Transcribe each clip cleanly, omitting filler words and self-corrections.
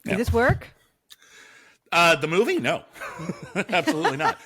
Did this work? The movie? No, absolutely not.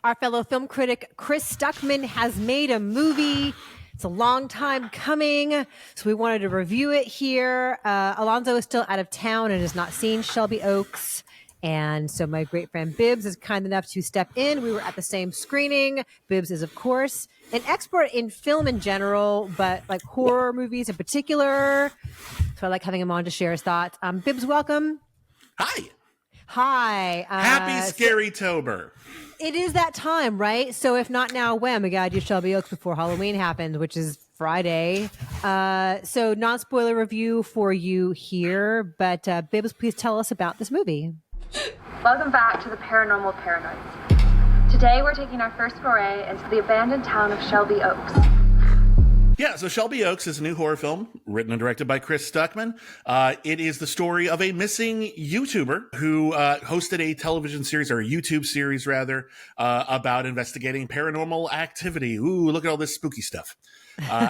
Our fellow film critic Chris Stuckmann has made a movie. It's a long time coming, so we wanted to review it here. Alonso is still out of town and has not seen Shelby Oaks. And so my great friend Bibbs is kind enough to step in. We were at the same screening. Bibbs is, of course, an expert in film in general, but like horror movies in particular. So I like having him on to share his thoughts. Bibbs, welcome. Hi. Hi. Happy Scary-tober. It is that time, right? So if not now, when? We gotta do Shelby Oaks before Halloween happens, which is Friday. So non-spoiler review for you here, but Bibbs, please tell us about this movie. Welcome back to the Paranormal Paranoids. Today we're taking our first foray into the abandoned town of Shelby Oaks. Yeah, so Shelby Oaks is a new horror film written and directed by Chris Stuckmann. It is the story of a missing YouTuber who hosted a television series, or a YouTube series rather, about investigating paranormal activity. Ooh, look at all this spooky stuff.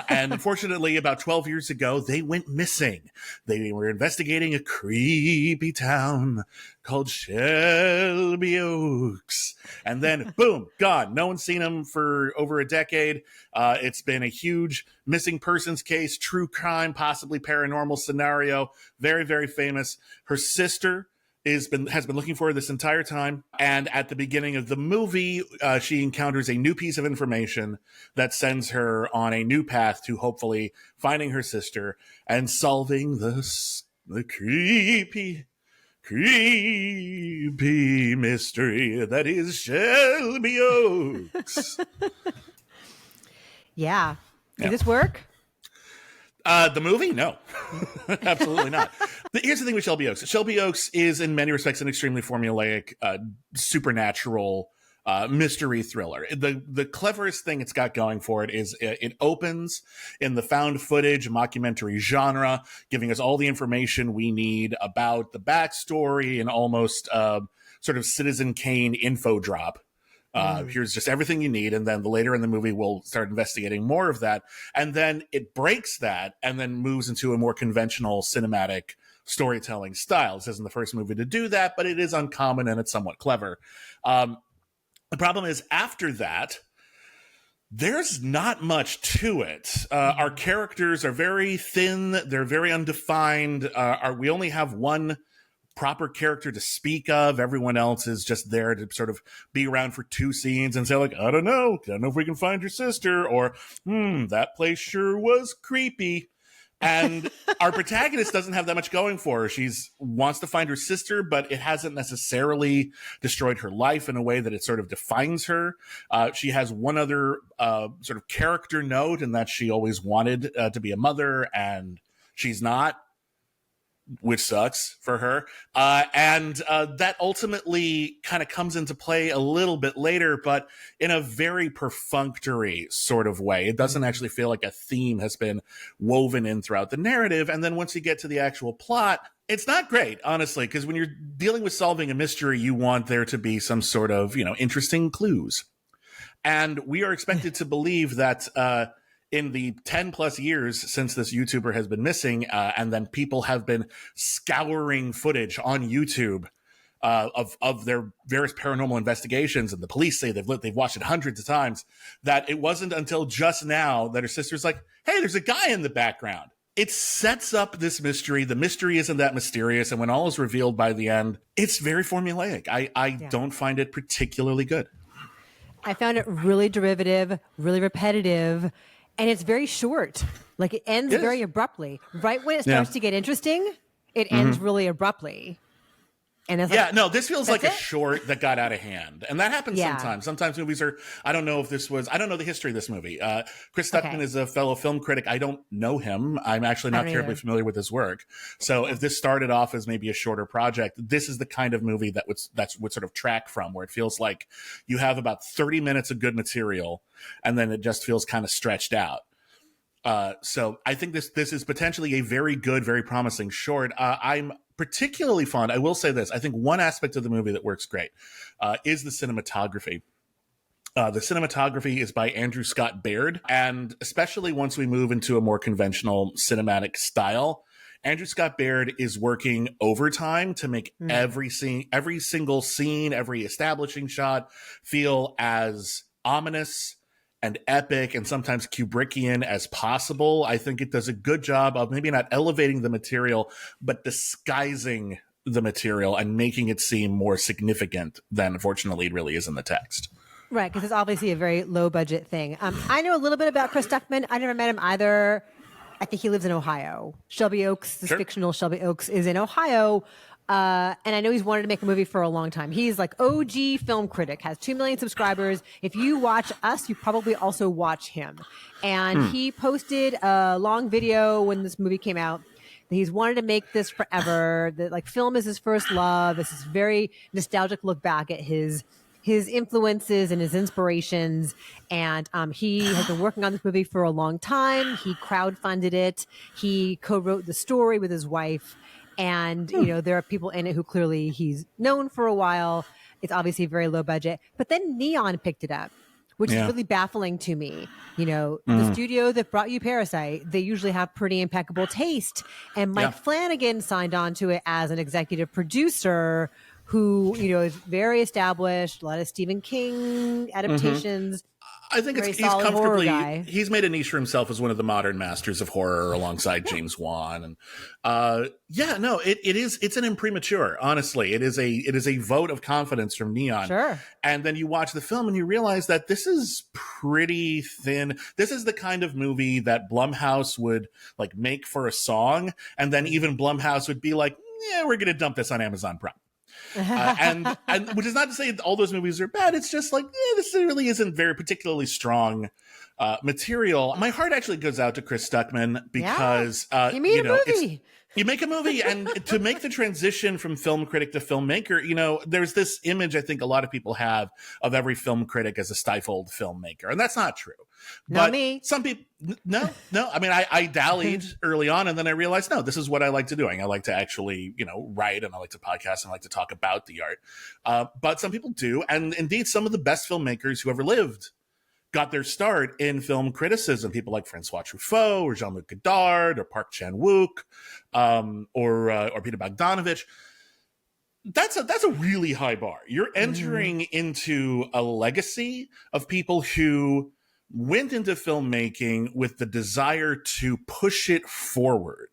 And unfortunately, about 12 years ago, they went missing. They were investigating a creepy town called Shelby Oaks. And then, boom, gone. No one's seen them for over a decade. It's been a huge missing persons case, true crime, possibly paranormal scenario. Very, very famous. Her sister has been looking for her this entire time. And at the beginning of the movie, she encounters a new piece of information that sends her on a new path to hopefully finding her sister and solving the creepy mystery that is Shelby Oaks. Yeah. Did this work? The movie? No, absolutely not. Here's the thing with Shelby Oaks. Shelby Oaks is in many respects an extremely formulaic, supernatural mystery thriller. The cleverest thing it's got going for it is it opens in the found footage mockumentary genre, giving us all the information we need about the backstory and almost sort of Citizen Kane info drop. Here's just everything you need, and then later in the movie we'll start investigating more of that, and then it breaks that and then moves into a more conventional cinematic storytelling style. This isn't the first movie to do that, but it is uncommon and it's somewhat clever. The problem is, after that, there's not much to it. Our characters are very thin, they're very undefined. We only have one proper character to speak of. Everyone else is just there to sort of be around for two scenes and say, like, I don't know if we can find your sister, or that place sure was creepy. And our protagonist doesn't have that much going for her. She wants to find her sister, but it hasn't necessarily destroyed her life in a way that it sort of defines her. She has one other sort of character note, in that she always wanted to be a mother, and she's not, which sucks for her. And that ultimately kind of comes into play a little bit later, but in a very perfunctory sort of way. It doesn't actually feel like a theme has been woven in throughout the narrative. And then once you get to the actual plot, it's not great, honestly, because when you're dealing with solving a mystery, you want there to be some sort of, interesting clues. And we are expected to believe that in the 10 plus years since this YouTuber has been missing, and then people have been scouring footage on YouTube of their various paranormal investigations, and the police say they've watched it hundreds of times, that it wasn't until just now that her sister's like, hey, there's a guy in the background. It sets up this mystery. The mystery isn't that mysterious, and when all is revealed by the end, it's very formulaic. I don't find it particularly good. I found it really derivative, really repetitive, and it's very short. Like, it ends very abruptly. Right when it starts to get interesting, it ends really abruptly. And it's this feels like a short that got out of hand. And that happens sometimes. Sometimes movies are, I don't know the history of this movie. Chris Stuckmann is a fellow film critic. I don't know him. I'm actually not terribly familiar with his work. So if this started off as maybe a shorter project, this is the kind of movie that would sort of track from, where it feels like you have about 30 minutes of good material, and then it just feels kind of stretched out. So I think this is potentially a very good, very promising short. I'm particularly fond, I will say this, I think one aspect of the movie that works great is the cinematography. The cinematography is by Andrew Scott Baird, and especially once we move into a more conventional cinematic style, Andrew Scott Baird is working overtime to make every single scene, every establishing shot feel as ominous and epic and sometimes Kubrickian as possible. I think it does a good job of maybe not elevating the material, but disguising the material and making it seem more significant than, unfortunately, it really is in the text. Right, because it's obviously a very low budget thing. I know a little bit about Chris Stuckmann. I never met him either. I think he lives in Ohio. Shelby Oaks, this fictional Shelby Oaks, is in Ohio. And I know he's wanted to make a movie for a long time. He's like OG film critic, has 2 million subscribers. If you watch us, you probably also watch him. And he posted a long video when this movie came out. He's wanted to make this forever. That like film is his first love. It's this very nostalgic look back at his influences and his inspirations. And he has been working on this movie for a long time. He crowdfunded it. He co-wrote the story with his wife. And, you know, there are people in it who clearly he's known for a while. It's obviously very low budget. But then Neon picked it up, which is really baffling to me. You know, the studio that brought you Parasite, they usually have pretty impeccable taste. And Mike Flanagan signed on to it as an executive producer who, you know, is very established, a lot of Stephen King adaptations. I think he's comfortably, he's made a niche for himself as one of the modern masters of horror alongside James Wan. And it's an impremature, honestly. It is a vote of confidence from Neon. Sure. And then you watch the film and you realize that this is pretty thin. This is the kind of movie that Blumhouse would like make for a song. And then even Blumhouse would be like, yeah, we're going to dump this on Amazon Prime. And which is not to say that all those movies are bad. It's just like, this really isn't very particularly strong material. My heart actually goes out to Chris Stuckmann because you made a movie. You make a movie, and to make the transition from film critic to filmmaker, you know, there's this image I think a lot of people have of every film critic as a stifled filmmaker, and that's not true. Not me. Some people, no. I mean, I dallied early on, and then I realized, no, this is what I like to do. I like to actually, you know, write, and I like to podcast, and I like to talk about the art. But some people do, and indeed, some of the best filmmakers who ever lived got their start in film criticism. People like Francois Truffaut or Jean-Luc Godard or Park Chan-wook or Peter Bogdanovich. That's a really high bar. You're entering into a legacy of people who went into filmmaking with the desire to push it forward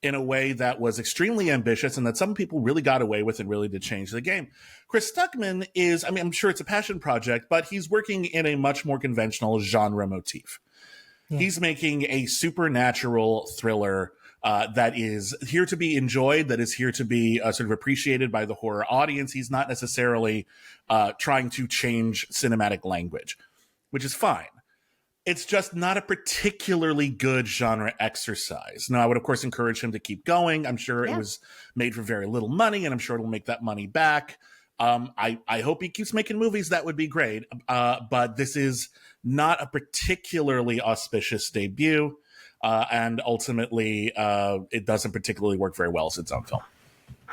in a way that was extremely ambitious and that some people really got away with and really did change the game. Chris Stuckmann is, I mean, I'm sure it's a passion project, but he's working in a much more conventional genre motif. Yeah. He's making a supernatural thriller that is here to be enjoyed, that is here to be sort of appreciated by the horror audience. He's not necessarily trying to change cinematic language, which is fine. It's just not a particularly good genre exercise. Now, I would, of course, encourage him to keep going. I'm sure it was made for very little money, and I'm sure it'll make that money back. I hope he keeps making movies. That would be great. But this is not a particularly auspicious debut. And ultimately, it doesn't particularly work very well as its own film.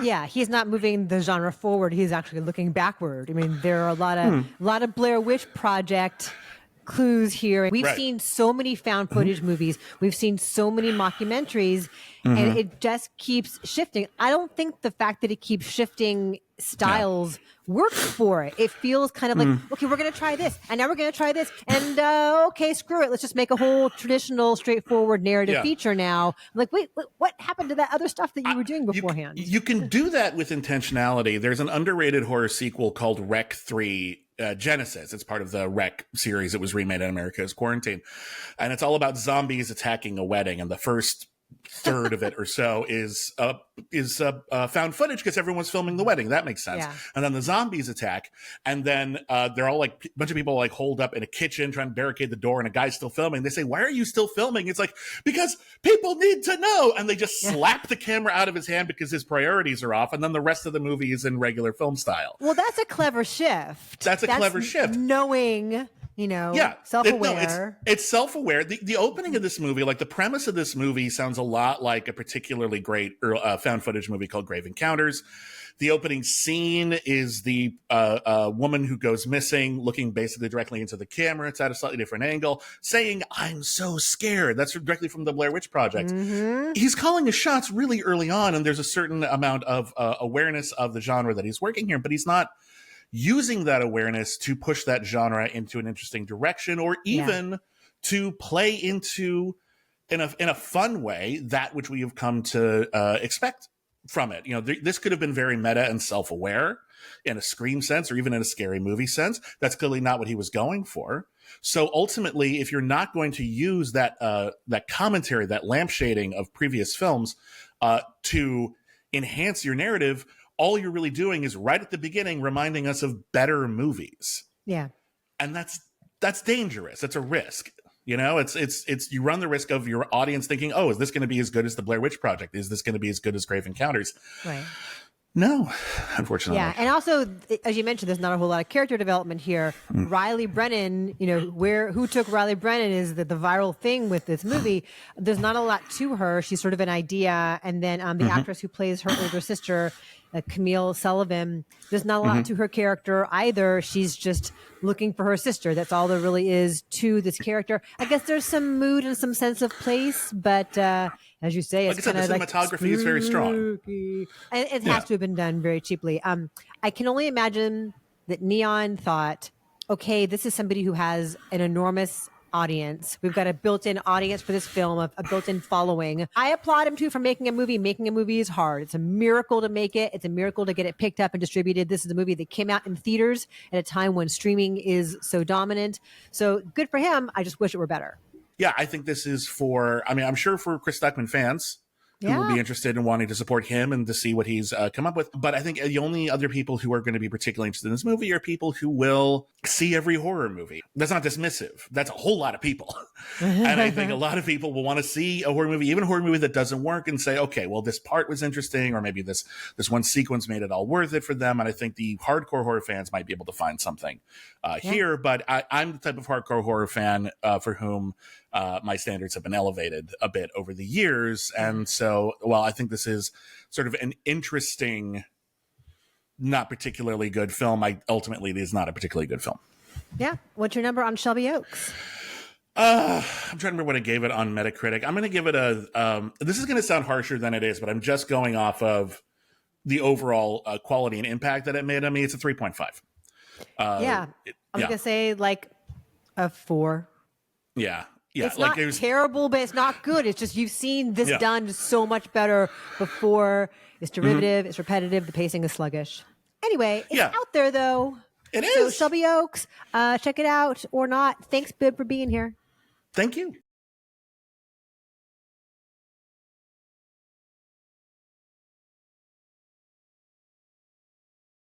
Yeah, he's not moving the genre forward. He's actually looking backward. I mean, there are a lot of Blair Witch Project clues here. We've seen so many found footage movies. We've seen so many mockumentaries, and it just keeps shifting. I don't think the fact that it keeps shifting styles works for it. It feels kind of like, okay, we're going to try this, and now we're going to try this, and okay, screw it. Let's just make a whole traditional, straightforward narrative feature now. I'm like, wait, what happened to that other stuff that you were doing beforehand? You can do that with intentionality. There's an underrated horror sequel called Rec 3, Genesis. It's part of the Rec series that was remade in America's Quarantine. And it's all about zombies attacking a wedding. And the first third of it or so is found footage because everyone's filming the wedding. That makes sense. Yeah. And then the zombies attack, and then they're all like, a bunch of people like holed up in a kitchen trying to barricade the door, and a guy's still filming. They say, "Why are you still filming?" It's like, because people need to know. And they just slap the camera out of his hand because his priorities are off, and then the rest of the movie is in regular film style. Well, that's a clever shift. That's a clever shift. Knowing, Yeah, self-aware. it's self-aware. The opening of this movie, like the premise of this movie, sounds a lot like a particularly great found footage movie called Grave Encounters. The opening scene is the woman who goes missing, looking basically directly into the camera. It's at a slightly different angle, saying, "I'm so scared." That's directly from the Blair Witch Project. Mm-hmm. He's calling his shots really early on, and there's a certain amount of awareness of the genre that he's working here, but he's not using that awareness to push that genre into an interesting direction, or even to play into, in a fun way, that which we have come to expect from it. This could have been very meta and self-aware in a Scream sense, or even in a Scary Movie sense. That's clearly not what he was going for. So ultimately, if you're not going to use that commentary, that lampshading of previous films to enhance your narrative, all you're really doing is right at the beginning reminding us of better movies. Yeah. And that's dangerous. It's a risk. It's you run the risk of your audience thinking, "Oh, is this going to be as good as the Blair Witch Project? Is this going to be as good as Grave Encounters?" Right. No, unfortunately. Yeah, and also, as you mentioned, there's not a whole lot of character development here. Riley Brennan, who took Riley Brennan is the viral thing with this movie. There's not a lot to her. She's sort of an idea, and then the actress who plays her older sister, Camille Sullivan, there's not a lot to her character either. She's just looking for her sister. That's all there really is to this character. I guess there's some mood and some sense of place, but as you say, it's kind of like the cinematography is very strong, and it has to have been done very cheaply. I can only imagine that Neon thought, okay, this is somebody who has an enormous audience. We've got a built-in audience for this film, a built-in following. I applaud him too for making a movie. Making a movie is hard. It's a miracle to make it. It's a miracle to get it picked up and distributed. This is a movie that came out in theaters at a time when streaming is so dominant. So good for him. I just wish it were better. Yeah, I think this is I'm sure for Chris Stuckmann fans who will be interested in wanting to support him and to see what he's come up with. But I think the only other people who are going to be particularly interested in this movie are people who will see every horror movie. That's not dismissive. That's a whole lot of people. And I think a lot of people will want to see a horror movie, even a horror movie that doesn't work, and say, okay, well, this part was interesting, or maybe this one sequence made it all worth it for them. And I think the hardcore horror fans might be able to find something here. But I'm the type of hardcore horror fan for whom my standards have been elevated a bit over the years. And so, while I think this is sort of an interesting, not particularly good film, ultimately it is not a particularly good film. Yeah. What's your number on Shelby Oaks? I'm trying to remember what I gave it on Metacritic. I'm going to give it this is going to sound harsher than it is, but I'm just going off of the overall quality and impact that it made on me. It's a 3.5. I'm going to say like a 4. Yeah. Yeah, it's not terrible, but it's not good. It's just you've seen this done so much better before. It's derivative, it's repetitive, the pacing is sluggish. Anyway, it's out there, though. It is. So Shelby Oaks, check it out or not. Thanks, Bib, for being here. Thank you.